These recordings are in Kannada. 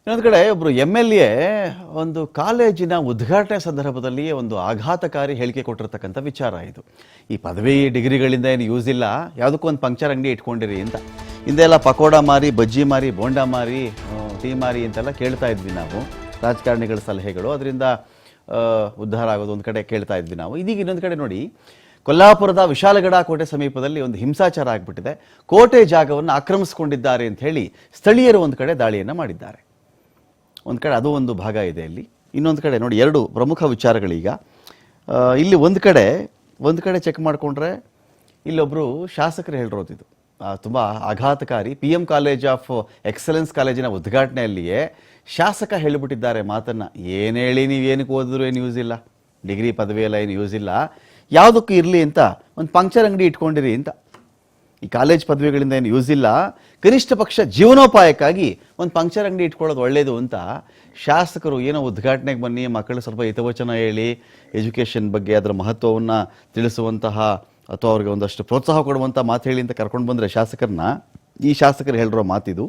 ಇನ್ನೊಂದು ಕಡೆ ಒಬ್ಬರು MLA ಒಂದು ಕಾಲೇಜಿನ ಉದ್ಘಾಟನೆ ಸಂದರ್ಭದಲ್ಲಿ ಒಂದು ಆಘಾತಕಾರಿ ಹೇಳಿಕೆ ಕೊಟ್ಟಿರ್ತಕ್ಕಂಥ ವಿಚಾರ ಇದು. ಈ ಪದವಿ ಡಿಗ್ರಿಗಳಿಂದ ಏನು ಯೂಸ್ ಇಲ್ಲ, ಯಾವುದಕ್ಕೂ ಒಂದು ಪಂಕ್ಚರ್ ಅಂಗಡಿ ಇಟ್ಕೊಂಡಿರಿ ಅಂತ. ಹಿಂದೆಲ್ಲ ಪಕೋಡ ಮಾರಿ, ಬಜ್ಜಿ ಮಾರಿ, ಬೋಂಡಾ ಮಾರಿ, ಟೀ ಮಾರಿ ಅಂತೆಲ್ಲ ಕೇಳ್ತಾ ಇದ್ವಿ ನಾವು, ರಾಜಕಾರಣಿಗಳ ಸಲಹೆಗಳು. ಅದರಿಂದ ಉದ್ಧಾರ ಆಗೋದು ಒಂದು ಕಡೆ ಕೇಳ್ತಾ ಇದ್ವಿ ನಾವು. ಇದೀಗ ಇನ್ನೊಂದು ಕಡೆ ನೋಡಿ, ಕೊಲ್ಲಾಪುರದ ವಿಶಾಲಗಡ ಕೋಟೆ ಸಮೀಪದಲ್ಲಿ ಒಂದು ಹಿಂಸಾಚಾರ ಆಗಿಬಿಟ್ಟಿದೆ. ಕೋಟೆ ಜಾಗವನ್ನು ಆಕ್ರಮಿಸಿಕೊಂಡಿದ್ದಾರೆ ಅಂತ ಹೇಳಿ ಸ್ಥಳೀಯರು ಒಂದು ಕಡೆ ದಾಳಿಯನ್ನು ಮಾಡಿದ್ದಾರೆ. ಒಂದು ಕಡೆ ಅದು ಒಂದು ಭಾಗ ಇದೆ ಇಲ್ಲಿ. ಇನ್ನೊಂದು ಕಡೆ ನೋಡಿ, ಎರಡು ಪ್ರಮುಖ ವಿಚಾರಗಳೀಗ. ಇಲ್ಲಿ ಒಂದು ಕಡೆ ಚೆಕ್ ಮಾಡಿಕೊಂಡ್ರೆ ಇಲ್ಲೊಬ್ಬರು ಶಾಸಕರು ಹೇಳಿರೋದು ಇದು ತುಂಬ ಆಘಾತಕಾರಿ. PM ಕಾಲೇಜ್ ಆಫ್ ಎಕ್ಸಲೆನ್ಸ್ ಕಾಲೇಜಿನ ಉದ್ಘಾಟನೆಯಲ್ಲಿಯೇ ಶಾಸಕ ಹೇಳಿಬಿಟ್ಟಿದ್ದಾರೆ ಮಾತನ್ನು, ಏನು ಹೇಳಿ ನೀವೇನಕ್ಕೆ ಓದಿದ್ರು ಏನು ಯೂಸ್ ಇಲ್ಲ, ಡಿಗ್ರಿ ಪದವಿ ಎಲ್ಲ ಏನು ಯೂಸ್ ಇಲ್ಲ, ಯಾವುದಕ್ಕೂ ಇರಲಿ ಅಂತ ಒಂದು ಪಂಕ್ಚರ್ ಅಂಗಡಿ ಇಟ್ಕೊಂಡಿರಿ ಅಂತ. ಈ ಕಾಲೇಜ್ ಪದವಿಗಳಿಂದ ಏನು ಯೂಸ್ ಇಲ್ಲ, ಕನಿಷ್ಠ ಪಕ್ಷ ಜೀವನೋಪಾಯಕ್ಕಾಗಿ ಒಂದು ಪಂಕ್ಚರ್ ಅಂಗಡಿ ಇಟ್ಕೊಳ್ಳೋದು ಒಳ್ಳೆಯದು ಅಂತ ಶಾಸಕರು ಏನೋ ಉದ್ಘಾಟನೆಗೆ ಬನ್ನಿ, ಮಕ್ಕಳು ಸ್ವಲ್ಪ ಹಿತವಚನ ಹೇಳಿ, ಎಜುಕೇಷನ್ ಬಗ್ಗೆ ಅದರ ಮಹತ್ವವನ್ನು ತಿಳಿಸುವಂತಹ ಅಥವಾ ಅವ್ರಿಗೆ ಒಂದಷ್ಟು ಪ್ರೋತ್ಸಾಹ ಕೊಡುವಂಥ ಮಾತು ಹೇಳಿ ಅಂತ ಕರ್ಕೊಂಡು ಬಂದರೆ ಶಾಸಕರನ್ನ, ಈ ಶಾಸಕರು ಹೇಳಿರೋ ಮಾತಿದು.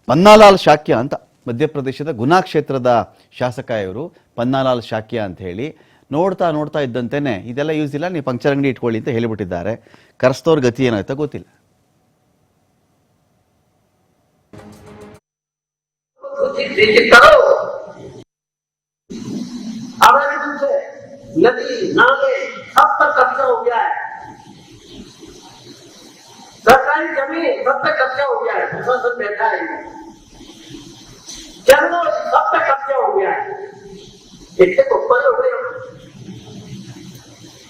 ಪನ್ನಾಲಾಲ್ ಶಾಕ್ಯ ಅಂತ ಮಧ್ಯಪ್ರದೇಶದ ಗುನಾ ಕ್ಷೇತ್ರದ ಶಾಸಕ ಇವರು, ಪನ್ನಾಲಾಲ್ ಶಾಕ್ಯ ಅಂತ ಹೇಳಿ. ನೋಡ್ತಾ ಇದ್ದಂತೆಯೇ ಇದೆಲ್ಲ ಯೂಸ್ ಇಲ್ಲ, ನೀವು ಪಂಕ್ಚರ್ ಅಂಗಡಿ ಇಟ್ಕೊಳ್ಳಿ ಅಂತ ಹೇಳಿಬಿಟ್ಟಿದ್ದಾರೆ. ಕರೆಸ್ತವ್ರ ಗತಿ ಏನಾಯ್ತಾ ಗೊತ್ತಿಲ್ಲ. नदी नाले सब पर कब्जा हो गया है, सरकारी जमीन सब पे कब्जा हो गया है, प्रशासन बैठा है, जंगलों सब पे कब्जा हो गया है। इससे ऊपर हो गए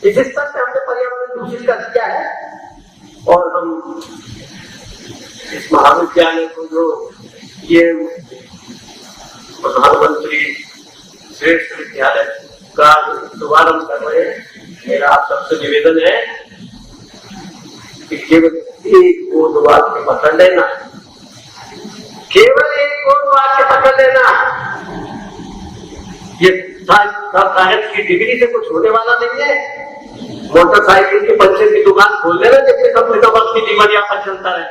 इस स्तर से हमने पर्यावरण दूषित कर दिया है। और हम इस महाविद्यालय को जो ये प्रधानमंत्री श्रेष्ठ विद्यालय का शुभारंभ कर रहे हैं, मेरा आप सबसे निवेदन है कि केवल एक और वाक्य पकड़ लेना, केवल एक और वाक्य पकड़ लेना। ये साहित्य की डिग्री से कुछ होने वाला नहीं है। मोटरसाइकिल की पंचर की दुकान खोल लेना, जिससे कम से कम अपनी जीवन यापन चलता रहे।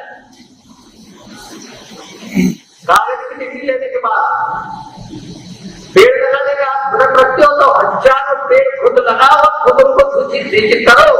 कागज की डिग्री लेने के बाद पेड़ लगाने का आप व्रत रखते हो तो हजारों पेड़ खुद लगाओ और खुद उनको सूचित करो।